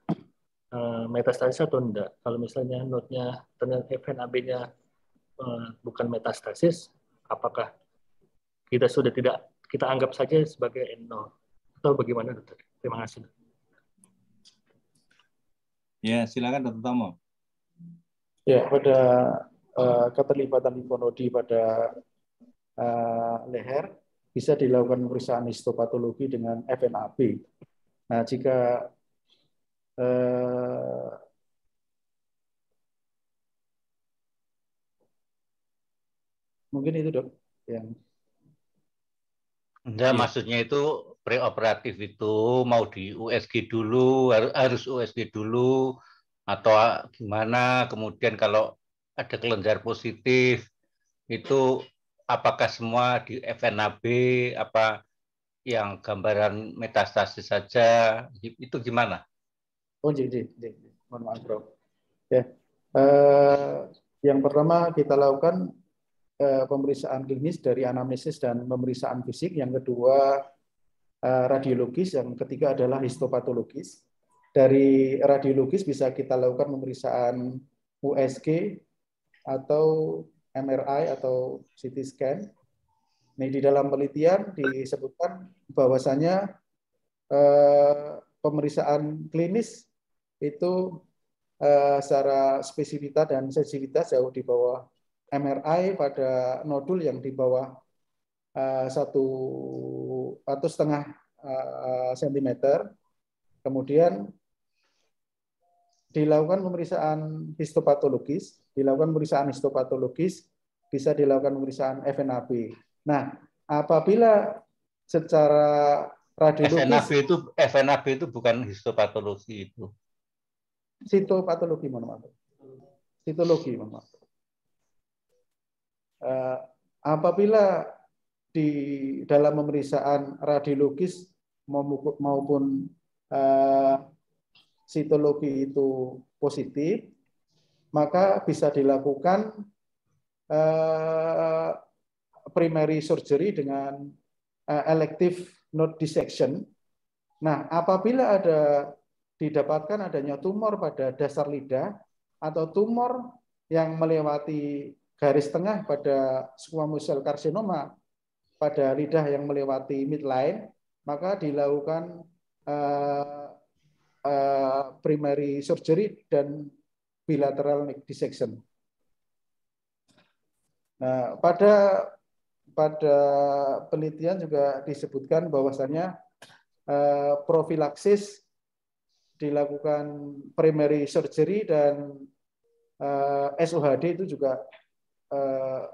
Speaker 6: metastasis atau enggak. Kalau misalnya node-nya ternyata FNAB-nya bukan metastasis, apakah kita sudah tidak kita anggap saja sebagai N0 atau bagaimana, Dokter? Terima kasih.
Speaker 1: Ya, silakan Dokter Tomo.
Speaker 4: Ya, pada keterlibatan limfonodi pada leher bisa dilakukan pemeriksaan histopatologi dengan FNAB. Nah, jika mungkin itu Dok yang
Speaker 3: enggak, maksudnya itu preoperatif itu mau di USG dulu, harus USG dulu atau gimana, kemudian kalau ada kelenjar positif itu apakah semua di FNAB, apa yang gambaran metastasis saja, itu gimana?
Speaker 4: Oh, jadi, mohon maaf Bro. Ya, yang pertama kita lakukan pemeriksaan klinis dari anamnesis dan pemeriksaan fisik. Yang kedua radiologis. Yang ketiga adalah histopatologis. Dari radiologis bisa kita lakukan pemeriksaan USG atau MRI atau CT scan. Nah, di dalam penelitian disebutkan bahwasanya pemeriksaan klinis itu secara spesifitas dan sensitivitas jauh di bawah MRI pada nodul yang di bawah 1,5 cm. Kemudian dilakukan pemeriksaan histopatologis, bisa dilakukan pemeriksaan FNAB. Nah, apabila secara radiologis
Speaker 3: FNAB itu bukan histopatologi itu.
Speaker 4: Sitopatologi, mohon maaf. Sitologi, mohon maaf. Apabila di dalam pemeriksaan radiologis maupun sitologi itu positif, maka bisa dilakukan primary surgery dengan elective node dissection. Nah, apabila didapatkan adanya tumor pada dasar lidah atau tumor yang melewati garis tengah pada squamous cell carcinoma pada lidah yang melewati midline, maka dilakukan primary surgery dan bilateral neck dissection. Nah, pada penelitian juga disebutkan bahwasannya profilaksis dilakukan primary surgery dan SOHD itu juga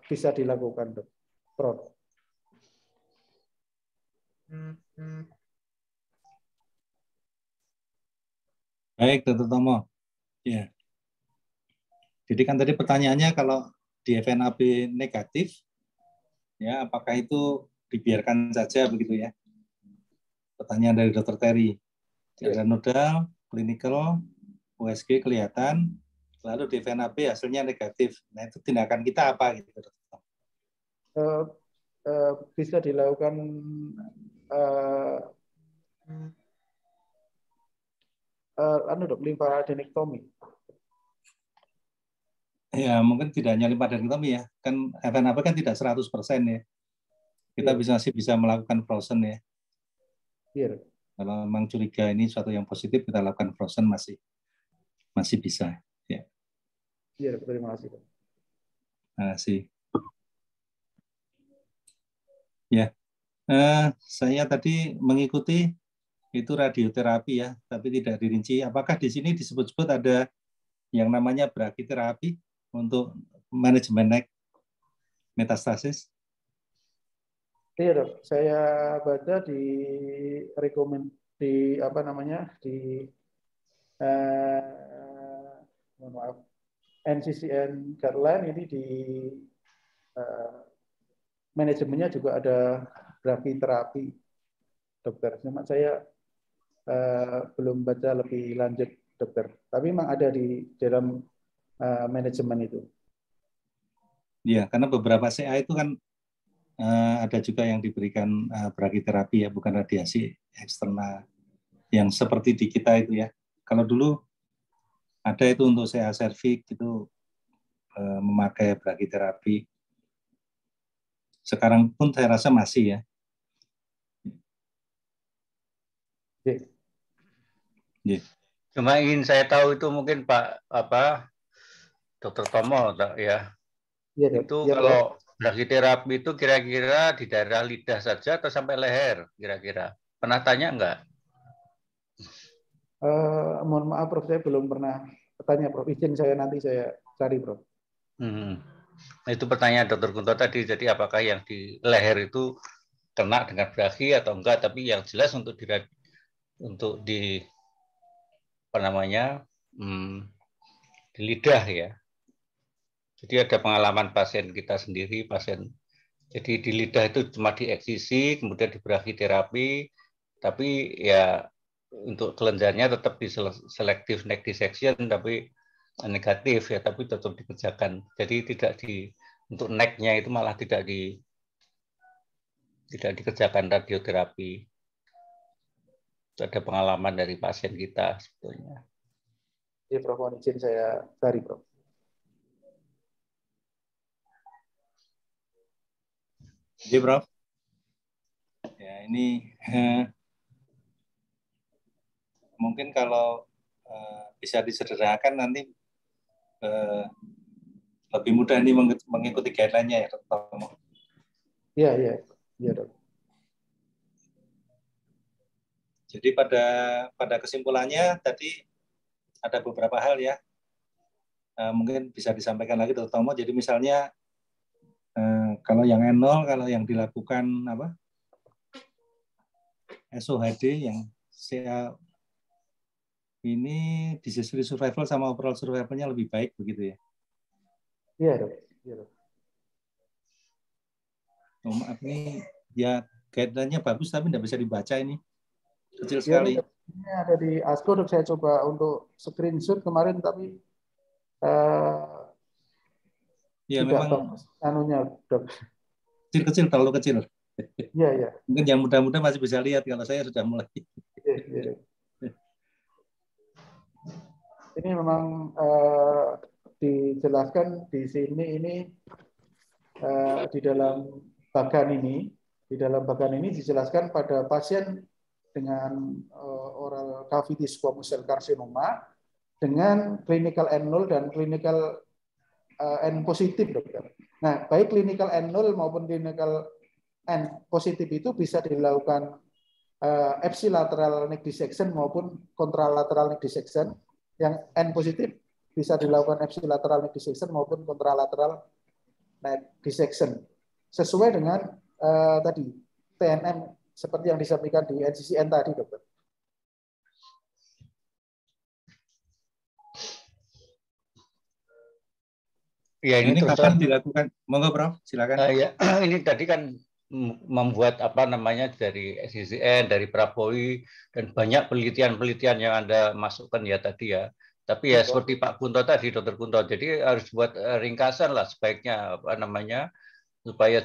Speaker 4: bisa dilakukan, Prof.
Speaker 1: Baik, Dr. Tomo. Ya. Jadi kan tadi pertanyaannya kalau di FNAB negatif, ya apakah itu dibiarkan saja begitu ya? Pertanyaan dari Dr. Terry. Ada nodal, clinical, USG kelihatan, lalu di FNAB hasilnya negatif. Nah itu tindakan kita apa gitu, Dr. Tomo?
Speaker 4: bisa dilakukan lymphadenectomy.
Speaker 1: Ya, mungkin tidak hanya lymphadenectomy ya. Kan FNAP kan tidak 100% ya. Kita masih bisa melakukan frozen ya.
Speaker 4: Iya.
Speaker 1: Kalau memang curiga ini suatu yang positif, kita lakukan frozen masih bisa. Ya.
Speaker 4: Iya, terima kasih.
Speaker 1: Terima kasih. Ya, saya tadi mengikuti itu radioterapi ya, tapi tidak dirinci. Apakah di sini disebut-sebut ada yang namanya brachytherapy untuk manajemen NEC metastasis?
Speaker 4: Iya dok, saya baca di NCCN guideline ini di manajemennya juga ada brachytherapy, dokter. Cuma saya belum baca lebih lanjut, dokter. Tapi memang ada di dalam manajemen itu.
Speaker 1: Iya, karena beberapa CA itu kan ada juga yang diberikan brachytherapy ya, bukan radiasi eksternal yang seperti di kita itu ya. Kalau dulu ada itu untuk CA cervix itu memakai brachytherapy. Sekarang pun saya rasa masih ya.
Speaker 3: Yeah. Cuma ingin saya tahu itu mungkin Pak Dr. Tomo ya.
Speaker 4: Yeah,
Speaker 3: itu
Speaker 4: yeah,
Speaker 3: kalau brachytherapy itu kira-kira di daerah lidah saja atau sampai leher kira-kira? Pernah tanya enggak?
Speaker 4: Mohon maaf Prof, saya belum pernah tanya Prof. Izin saya nanti saya cari Prof.
Speaker 3: Nah, itu pertanyaan Dr. Kunto tadi. Jadi apakah yang di leher itu kena dengan brachy atau enggak? Tapi yang jelas untuk di apa namanya di lidah ya. Jadi ada pengalaman pasien kita sendiri, jadi di lidah itu cuma dieksisi, kemudian di brachytherapy, tapi ya untuk kelenjarnya tetap di selective neck dissection, tapi negatif ya, tapi tetap dikerjakan. Jadi untuk neck-nya itu malah tidak dikerjakan radioterapi. Itu ada pengalaman dari pasien kita sebetulnya.
Speaker 4: Iya Prof, mohon izin saya cari Prof.
Speaker 1: Jadi Prof, ya ini mungkin kalau bisa disederhanakan nanti lebih mudah ini mengikuti guideline-nya ya Dok.
Speaker 4: Iya Dok.
Speaker 1: Jadi pada kesimpulannya tadi ada beberapa hal ya, mungkin bisa disampaikan lagi Dr. Tomo. Jadi misalnya kalau yang N0, kalau yang dilakukan SOHD yang CA ini disease-free survival sama overall survival-nya lebih baik begitu ya?
Speaker 4: Iya Dok.
Speaker 1: Oh, maaf ini ya guideline-nya bagus tapi tidak bisa dibaca ini. Kecil sekali.
Speaker 4: Ya, ini ada di ASCO Dok, saya coba untuk screenshot kemarin tapi
Speaker 1: ya
Speaker 4: tidak
Speaker 1: memang
Speaker 4: bagus anunya Dok.
Speaker 1: Kecil-kecil, terlalu kecil.
Speaker 4: Iya.
Speaker 1: Mungkin yang muda-muda masih bisa lihat kalau saya sudah mulai.
Speaker 4: Iya. Ini memang dijelaskan di sini ini di dalam bagan ini dijelaskan pada pasien dengan oral cavity squamous cell carcinoma dengan clinical N0 dan clinical N positif, dokter. Nah, baik clinical N0 maupun clinical N positif itu bisa dilakukan ipsilateral neck dissection maupun kontralateral neck dissection. Yang N positif bisa dilakukan ipsilateral neck dissection maupun kontralateral neck dissection. Sesuai dengan tadi TNM seperti yang disampaikan di NCCN tadi, dokter.
Speaker 3: Ya,
Speaker 1: ini kapan dilakukan? Monggo Prof, silakan.
Speaker 3: Ya, ini tadi kan membuat dari SCCN, dari Prapoi, dan banyak penelitian-penelitian yang Anda masukkan ya tadi ya. Tapi ya seperti Pak Kunto tadi, Dr. Kunto, jadi harus buat ringkasan lah sebaiknya supaya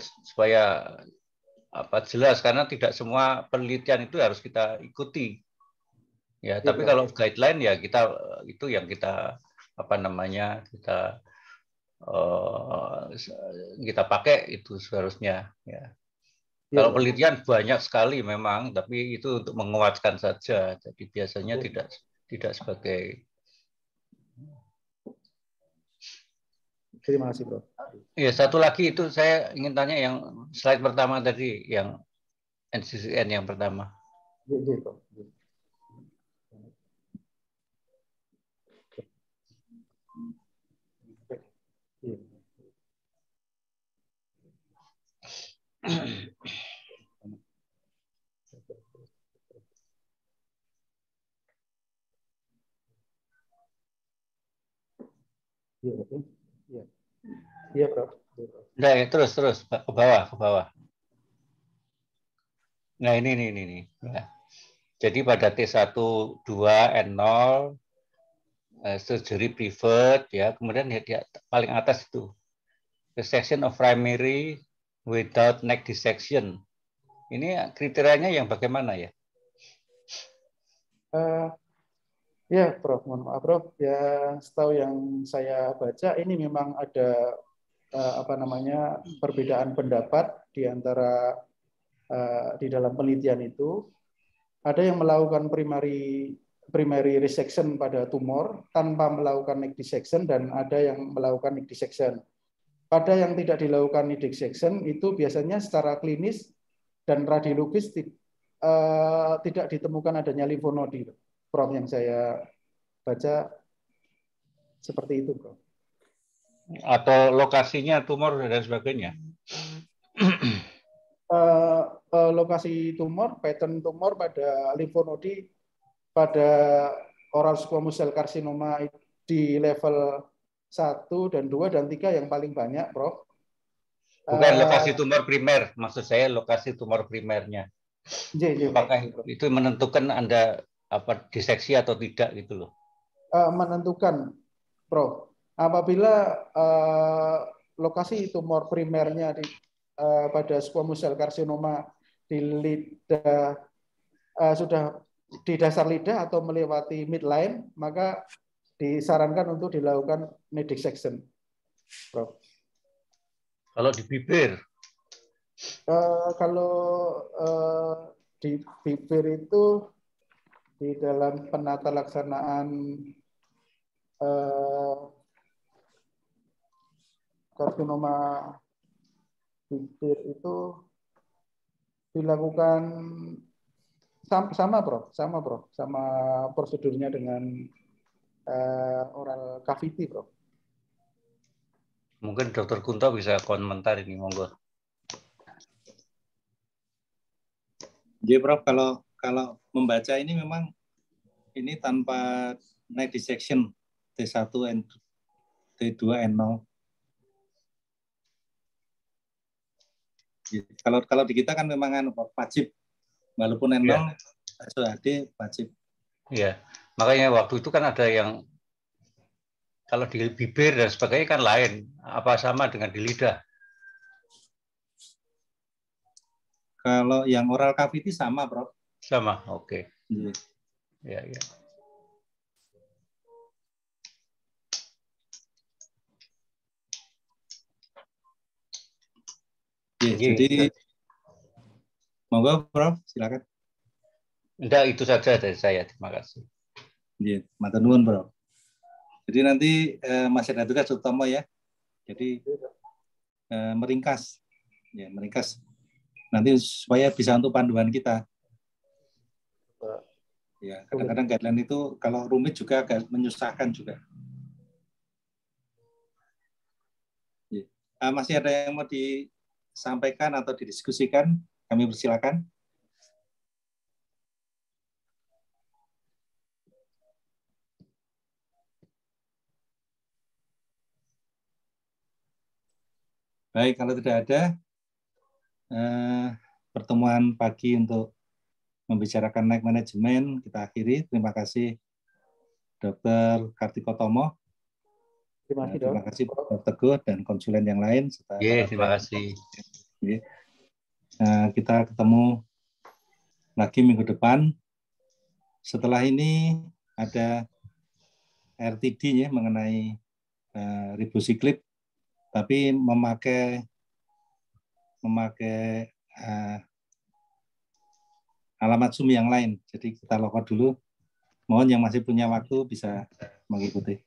Speaker 3: jelas, karena tidak semua penelitian itu harus kita ikuti. Ya, tapi kalau guideline ya itu yang kita kita pakai itu seharusnya. Ya. Kalau penelitian banyak sekali memang, tapi itu untuk menguatkan saja. Jadi biasanya tidak sebagai.
Speaker 4: Terima kasih, Bro.
Speaker 3: Ya, satu lagi itu saya ingin tanya yang slide pertama tadi, yang NCCN yang pertama.
Speaker 4: Iya, Bro.
Speaker 3: Nah, ya, terus ke bawah. Nah, ini. Nah, jadi pada T1, 2, N0 surgery preferred, ya. Kemudian ya, paling atas itu resection of primary without neck dissection. Ini kriterianya yang bagaimana ya?
Speaker 4: Ya, Prof. Mohon maaf, Prof. Ya, setahu yang saya baca ini memang ada perbedaan pendapat di antara di dalam penelitian itu. Ada yang melakukan primary resection pada tumor tanpa melakukan neck dissection, dan ada yang melakukan neck dissection. Pada yang tidak dilakukan neck dissection itu biasanya secara klinis dan radiologis tidak ditemukan adanya limfonodi, Prof, yang saya baca seperti itu, Prof.
Speaker 3: Atau lokasinya tumor dan sebagainya.
Speaker 4: Lokasi tumor, pattern tumor pada limfonodi pada oral squamous cell carcinoma di level 1 dan 2 dan 3 yang paling banyak, Prof.
Speaker 3: Bukan lokasi tumor primer, maksud saya lokasi tumor primernya. Apakah itu menentukan Anda diseksi atau tidak gitu loh?
Speaker 4: Menentukan, Prof. Apabila lokasi tumor primernya pada squamous cell carcinoma di lidah sudah di dasar lidah atau melewati midline, maka disarankan untuk dilakukan neck dissection, Prof.
Speaker 3: Kalau di bibir?
Speaker 4: Kalau di bibir itu di dalam penata laksanaan karsinoma bibir itu dilakukan sama, Prof. Sama prosedurnya dengan oral cavity, Prof.
Speaker 3: Mungkin Dr. Kunto bisa komentar ini, monggo.
Speaker 1: Jadi, Prof, kalau membaca ini memang ini tanpa neck dissection T1, T2, N0. Kalau di kita kan memang wajib, walaupun N0 SOHD wajib.
Speaker 3: Iya, makanya waktu itu kan ada yang kalau di bibir dan sebagainya kan lain, apa sama dengan di lidah?
Speaker 1: Kalau yang oral cavity sama, Prof.
Speaker 3: Sama, oke. Ya.
Speaker 1: Jadi monggo, Prof, silakan.
Speaker 3: Enggak, itu saja dari saya. Terima kasih.
Speaker 1: Matur nuwun, Prof. Jadi nanti masih ada tugas utama ya. Jadi meringkas nanti supaya bisa untuk panduan kita. Ya, kadang-kadang guideline itu kalau rumit juga agak menyusahkan juga. Masih ada yang mau disampaikan atau didiskusikan? Kami persilakan. Baik, kalau tidak ada, pertemuan pagi untuk membicarakan neck management kita akhiri. Terima kasih Dr. Kartikotomo.
Speaker 4: Terima kasih, Dok.
Speaker 1: Terima kasih Dr. Teguh dan konsulen yang lain.
Speaker 3: Terima kasih.
Speaker 1: Nah, kita ketemu lagi minggu depan. Setelah ini ada RTD ya mengenai ribosiklib, tapi memakai alamat Zoom yang lain. Jadi kita logout dulu. Mohon yang masih punya waktu bisa mengikuti.